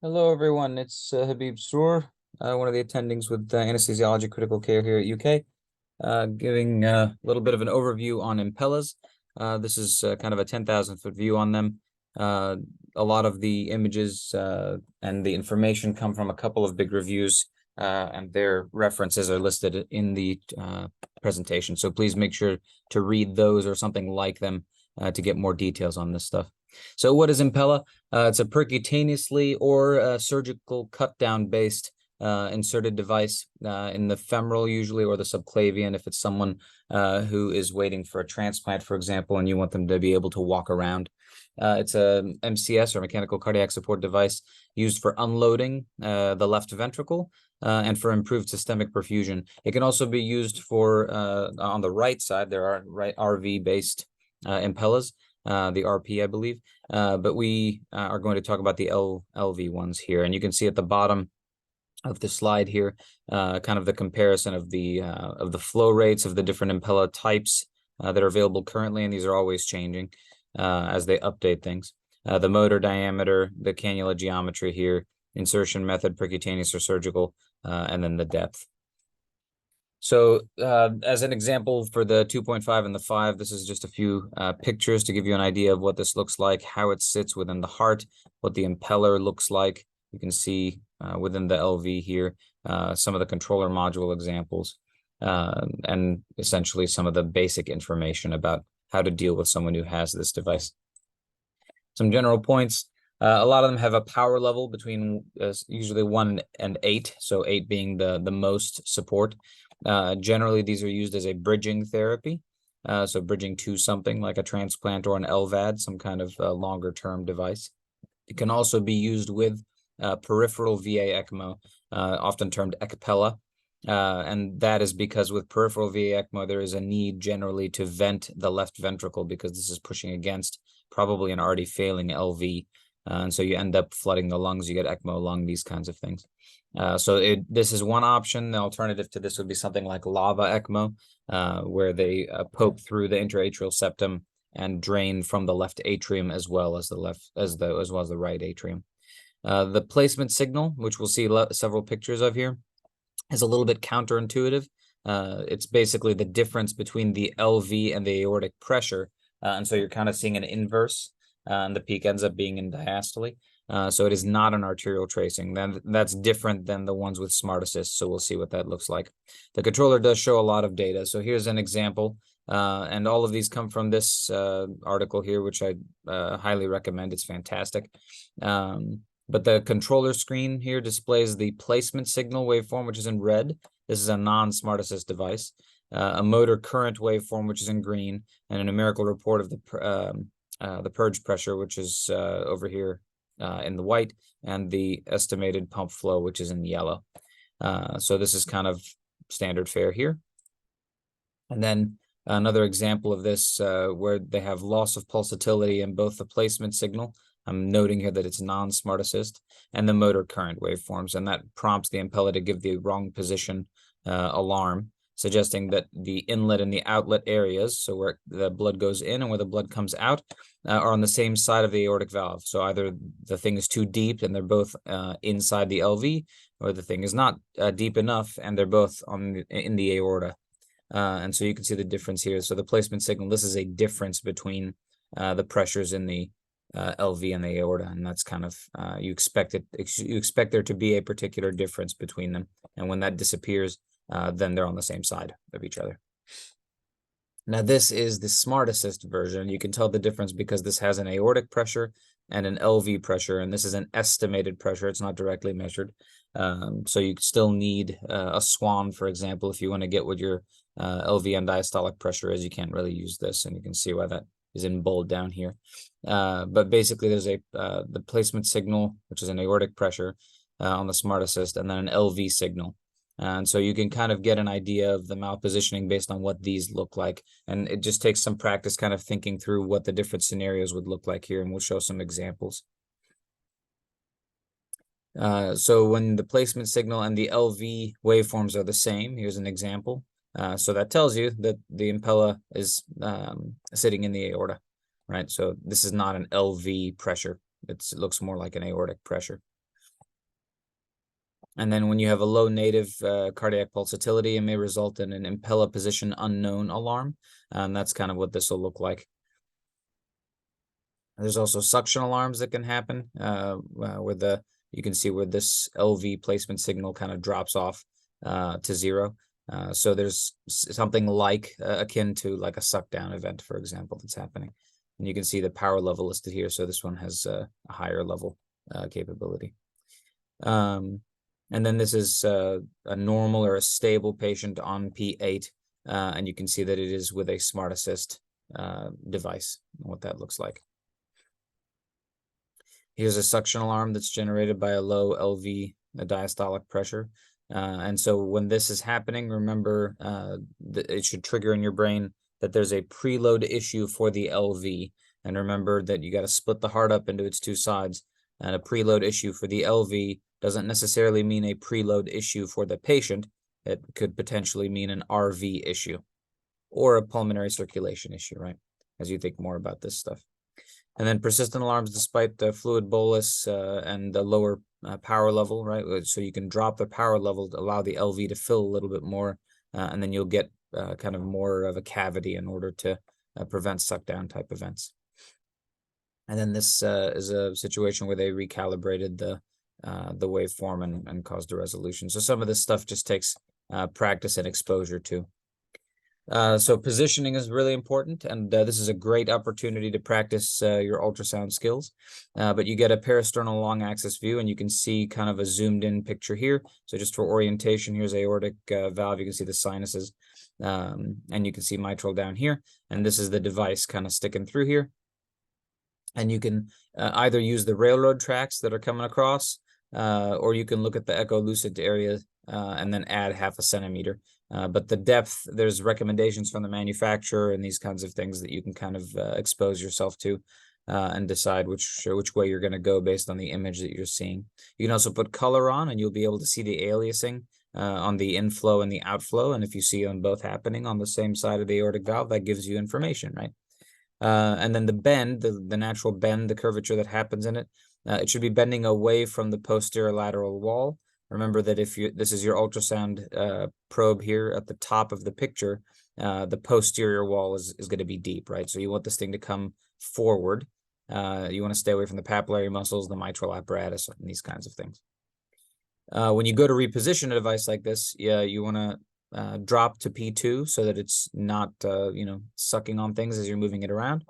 Hello, everyone. It's Habib Srour, one of the attendings with Anesthesiology Critical Care here at UK, giving a little bit of an overview on Impellas. This is kind of a 10,000-foot view on them. Uh, a lot of the images and the information come from a couple of big reviews, and their references are listed in the presentation. So please make sure to read those or something like them to get more details on this stuff. So what is Impella? It's a percutaneously or surgical cut-down based inserted device in the femoral usually, or the subclavian if it's someone who is waiting for a transplant, for example, and you want them to be able to walk around. It's a MCS, or mechanical cardiac support device, used for unloading the left ventricle and for improved systemic perfusion. It can also be used for, on the right side, there are RV-based Impellas, the RP, I believe. But we are going to talk about the LV ones here. And you can see at the bottom of the slide here, kind of the comparison of the flow rates of the different Impella types that are available currently, and these are always changing as they update things. The motor diameter, the cannula geometry here, insertion method, percutaneous or surgical, and then the depth. So as an example for the 2.5 and the 5, this is just a few pictures to give you an idea of what this looks like, how it sits within the heart, what the impeller looks like. You can see within the LV here, some of the controller module examples, and essentially some of the basic information about how to deal with someone who has this device. Some general points. A lot of them have a power level between usually 1 and 8, so 8 being the most support. Generally, these are used as a bridging therapy, so bridging to something like a transplant or an LVAD, some kind of longer-term device. It can also be used with peripheral VA ECMO, often termed ECPella, and that is because with peripheral VA ECMO, there is a need generally to vent the left ventricle because this is pushing against probably an already failing LV. And so you end up flooding the lungs, you get ECMO lung, these kinds of things. So this is one option. The alternative to this would be something like lava ECMO, where they poke through the intraatrial septum and drain from the left atrium as well as the right atrium. The placement signal, which we'll see several pictures of here, is a little bit counterintuitive. It's basically the difference between the LV and the aortic pressure, and so you're kind of seeing an inverse. And the peak ends up being in diastole. So it is not an arterial tracing. Then that's different than the ones with smart assist. So we'll see what that looks like. The controller does show a lot of data. So here's an example. And all of these come from this article here, which I highly recommend. It's fantastic. But the controller screen here displays the placement signal waveform, which is in red. This is a non-smart assist device. A motor current waveform, which is in green, and a numerical report of the purge pressure, which is over here in the white, and the estimated pump flow, which is in yellow. So this is kind of standard fare here. And then another example of this where they have loss of pulsatility in both the placement signal. I'm noting here that it's non-smart assist, and the motor current waveforms, and that prompts the Impella to give the wrong position alarm, suggesting that the inlet and the outlet areas, so where the blood goes in and where the blood comes out, are on the same side of the aortic valve. So either the thing is too deep and they're both inside the LV, or the thing is not deep enough and they're both in the aorta. And so you can see the difference here. So the placement signal, this is a difference between the pressures in the LV and the aorta, and that's kind of you expect there to be a particular difference between them, and when that disappears, then they're on the same side of each other. Now this is the smart assist version. You can tell the difference because this has an aortic pressure and an LV pressure, and this is an estimated pressure. It's not directly measured. So you still need a swan, for example, if you want to get what your LV and diastolic pressure is. You can't really use this, and you can see why that is in bold down here. But basically there's the placement signal, which is an aortic pressure on the smart assist, and then an LV signal. And so you can kind of get an idea of the malpositioning based on what these look like. And it just takes some practice kind of thinking through what the different scenarios would look like here, and we'll show some examples. So when the placement signal and the LV waveforms are the same, here's an example. So that tells you that the Impella is sitting in the aorta, right? So this is not an LV pressure. It looks more like an aortic pressure. And then when you have a low native cardiac pulsatility, it may result in an Impella position unknown alarm. That's kind of what this will look like. There's also suction alarms that can happen where you can see where this LV placement signal kind of drops off to 0. So there's something like akin to like a suck down event, for example, that's happening. And you can see the power level listed here. So this one has a higher level capability. And then this is a normal or a stable patient on P8. And you can see that it is with a Smart Assist device, and what that looks like. Here's a suction alarm that's generated by a low LV diastolic pressure. And so when this is happening, remember it should trigger in your brain that there's a preload issue for the LV. And remember that you got to split the heart up into its two sides. And a preload issue for the LV doesn't necessarily mean a preload issue for the patient. It could potentially mean an RV issue or a pulmonary circulation issue, right? As you think more about this stuff. And then persistent alarms despite the fluid bolus and the lower power level, right? So you can drop the power level to allow the LV to fill a little bit more, and then you'll get kind of more of a cavity in order to prevent suck down type events. And then this is a situation where they recalibrated the waveform and caused a resolution. So some of this stuff just takes practice and exposure too. So positioning is really important, and this is a great opportunity to practice your ultrasound skills. But you get a parasternal long axis view, and you can see kind of a zoomed in picture here. So just for orientation, here's aortic valve. You can see the sinuses, and you can see mitral down here. And this is the device kind of sticking through here. And you can either use the railroad tracks that are coming across, or you can look at the echolucent area and then add 0.5 centimeter. But the depth, there's recommendations from the manufacturer and these kinds of things that you can kind of expose yourself to and decide which way you're going to go based on the image that you're seeing. You can also put color on, and you'll be able to see the aliasing on the inflow and the outflow. And if you see them both happening on the same side of the aortic valve, that gives you information, right? And then the bend, the natural bend, the curvature that happens in it, it should be bending away from the posterior lateral wall. Remember that if this is your ultrasound probe here at the top of the picture, the posterior wall is going to be deep, right? So you want this thing to come forward. You want to stay away from the papillary muscles, the mitral apparatus, and these kinds of things. When you go to reposition a device like this, you want to drop to P2 so that it's not, sucking on things as you're moving it around.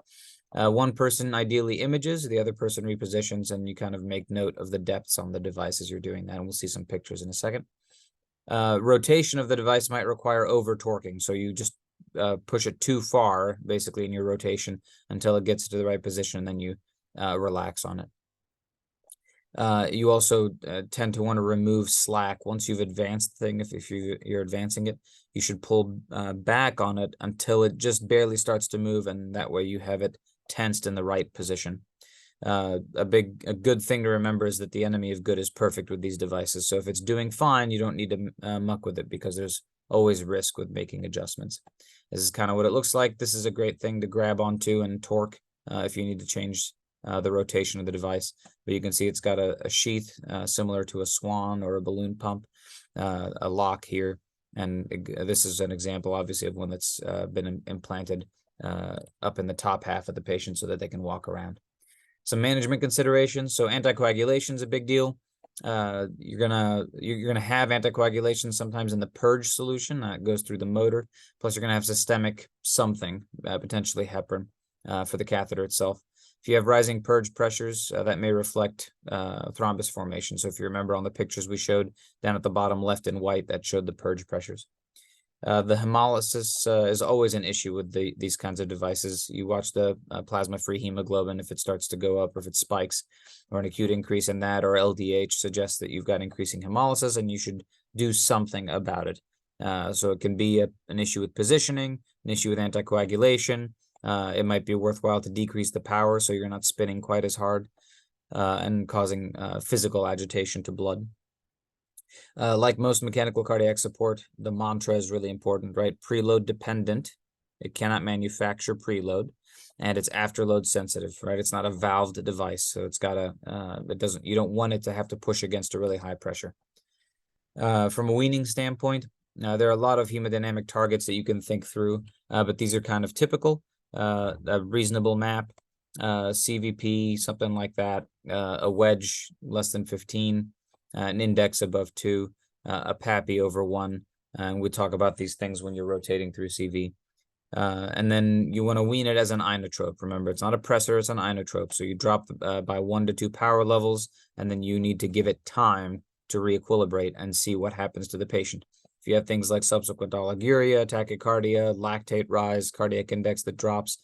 One person ideally images, the other person repositions, and you kind of make note of the depths on the device as you're doing that. And we'll see some pictures in a second. Rotation of the device might require over torquing. So you just push it too far, basically, in your rotation until it gets to the right position, and then you relax on it. You also tend to want to remove slack. Once you've advanced the thing, if you're advancing it, you should pull back on it until it just barely starts to move, and that way you have it tensed in the right position. A good thing to remember is that the enemy of good is perfect with these devices. So if it's doing fine, you don't need to muck with it, because there's always risk with making adjustments. This is kind of what it looks like. This is a great thing to grab onto and torque if you need to change the rotation of the device. But you can see it's got a sheath similar to a swan or a balloon pump, a lock here. And this is an example, obviously, of one that's been implanted up in the top half of the patient so that they can walk around. Some management considerations. So anticoagulation is a big deal. You're gonna have anticoagulation sometimes in the purge solution that goes through the motor. Plus, you're gonna have systemic something, potentially heparin, for the catheter itself. If you have rising purge pressures, that may reflect thrombus formation. So if you remember on the pictures we showed down at the bottom left in white, that showed the purge pressures. The hemolysis is always an issue with these kinds of devices. You watch the plasma-free hemoglobin, if it starts to go up or if it spikes, or an acute increase in that, or LDH suggests that you've got increasing hemolysis and you should do something about it. So it can be an issue with positioning, an issue with anticoagulation. It might be worthwhile to decrease the power so you're not spinning quite as hard and causing physical agitation to blood. Like most mechanical cardiac support, the mantra is really important, right? Preload dependent. It cannot manufacture preload, and it's afterload sensitive, right? It's not a valved device, so it's got you don't want it to have to push against a really high pressure. From a weaning standpoint, there are a lot of hemodynamic targets that you can think through, but these are kind of typical. A reasonable map, CVP, something like that, a wedge less than 15, an index above 2, a PAPI over 1. And we talk about these things when you're rotating through CV. And then you want to wean it as an inotrope. Remember, it's not a pressor, it's an inotrope. So you drop by 1 to 2 power levels, and then you need to give it time to re-equilibrate and see what happens to the patient. If you have things like subsequent oliguria, tachycardia, lactate rise, cardiac index that drops,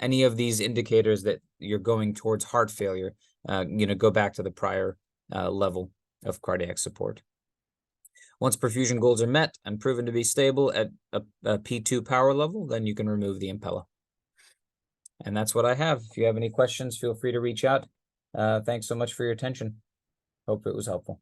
any of these indicators that you're going towards heart failure, go back to the prior level of cardiac support. Once perfusion goals are met and proven to be stable at a P2 power level, then you can remove the Impella. And that's what I have. If you have any questions, feel free to reach out. Thanks so much for your attention. Hope it was helpful.